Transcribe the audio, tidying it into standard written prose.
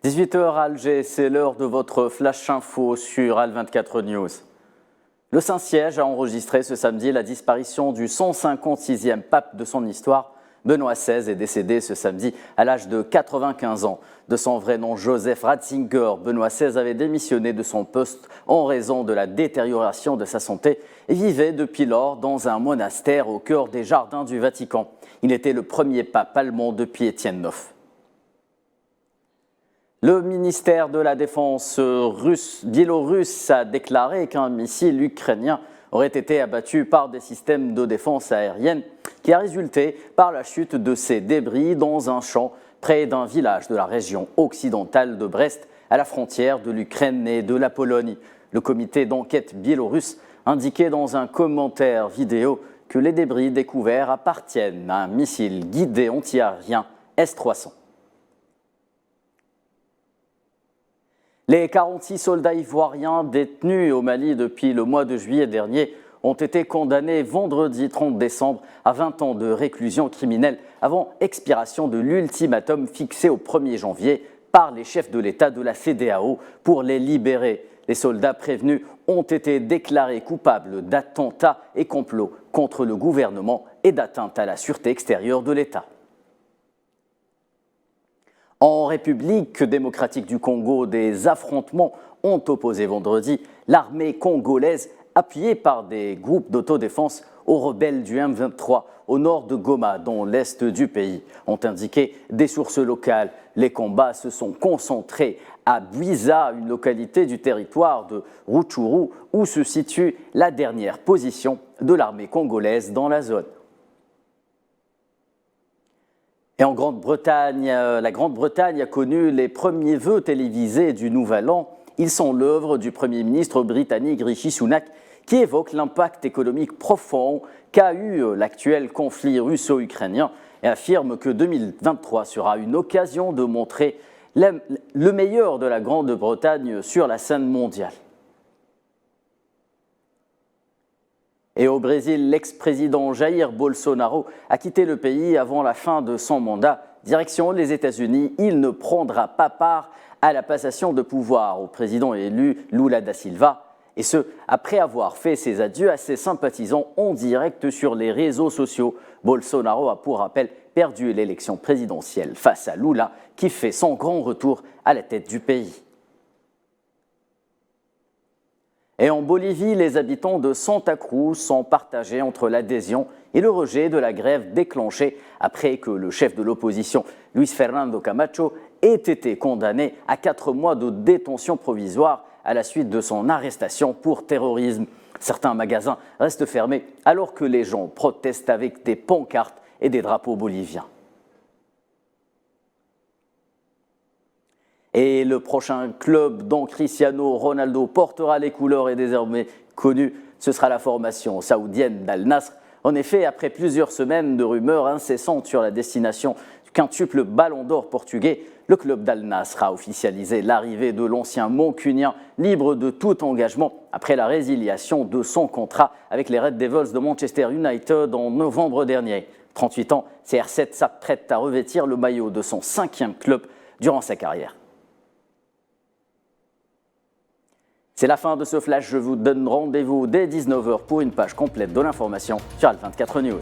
18h à Alger, c'est l'heure de votre flash info sur Al24 News. Le Saint-Siège a enregistré ce samedi la disparition du 156e pape de son histoire. Benoît XVI est décédé ce samedi à l'âge de 95 ans. De son vrai nom Joseph Ratzinger, Benoît XVI avait démissionné de son poste en raison de la détérioration de sa santé et vivait depuis lors dans un monastère au cœur des jardins du Vatican. Il était le premier pape allemand depuis Étienne IX. Le ministère de la Défense biélorusse a déclaré qu'un missile ukrainien aurait été abattu par des systèmes de défense aérienne qui a résulté par la chute de ces débris dans un champ près d'un village de la région occidentale de Brest, à la frontière de l'Ukraine et de la Pologne. Le comité d'enquête biélorusse indiquait dans un commentaire vidéo que les débris découverts appartiennent à un missile guidé antiaérien S-300. Les 46 soldats ivoiriens détenus au Mali depuis le mois de juillet dernier ont été condamnés vendredi 30 décembre à 20 ans de réclusion criminelle avant expiration de l'ultimatum fixé au 1er janvier par les chefs de l'État de la CEDEAO pour les libérer. Les soldats prévenus ont été déclarés coupables d'attentats et complots contre le gouvernement et d'atteinte à la sûreté extérieure de l'État. En République démocratique du Congo, des affrontements ont opposé vendredi l'armée congolaise appuyée par des groupes d'autodéfense aux rebelles du M23 au nord de Goma, dans l'est du pays, ont indiqué des sources locales. Les combats se sont concentrés à Buiza, une localité du territoire de Rutshuru, où se situe la dernière position de l'armée congolaise dans la zone. Et en Grande-Bretagne, la Grande-Bretagne a connu les premiers vœux télévisés du Nouvel An. Ils sont l'œuvre du Premier ministre britannique Rishi Sunak, qui évoque l'impact économique profond qu'a eu l'actuel conflit russo-ukrainien et affirme que 2023 sera une occasion de montrer le meilleur de la Grande-Bretagne sur la scène mondiale. Et au Brésil, l'ex-président Jair Bolsonaro a quitté le pays avant la fin de son mandat. Direction les États-Unis, il ne prendra pas part à la passation de pouvoir au président élu Lula da Silva. Et ce, après avoir fait ses adieux à ses sympathisants en direct sur les réseaux sociaux. Bolsonaro a pour rappel perdu l'élection présidentielle face à Lula, qui fait son grand retour à la tête du pays. Et en Bolivie, les habitants de Santa Cruz sont partagés entre l'adhésion et le rejet de la grève déclenchée après que le chef de l'opposition, Luis Fernando Camacho, ait été condamné à 4 mois de détention provisoire à la suite de son arrestation pour terrorisme. Certains magasins restent fermés alors que les gens protestent avec des pancartes et des drapeaux boliviens. Et le prochain club dont Cristiano Ronaldo portera les couleurs est désormais connu. Ce sera la formation saoudienne d'Al-Nasr. En effet, après plusieurs semaines de rumeurs incessantes sur la destination du quintuple ballon d'or portugais, le club d'Al-Nasr a officialisé l'arrivée de l'ancien mancunien libre de tout engagement après la résiliation de son contrat avec les Red Devils de Manchester United en novembre dernier. 38 ans, CR7 s'apprête à revêtir le maillot de son 5e club durant sa carrière. C'est la fin de ce flash, je vous donne rendez-vous dès 19h pour une page complète de l'information sur Al24 News.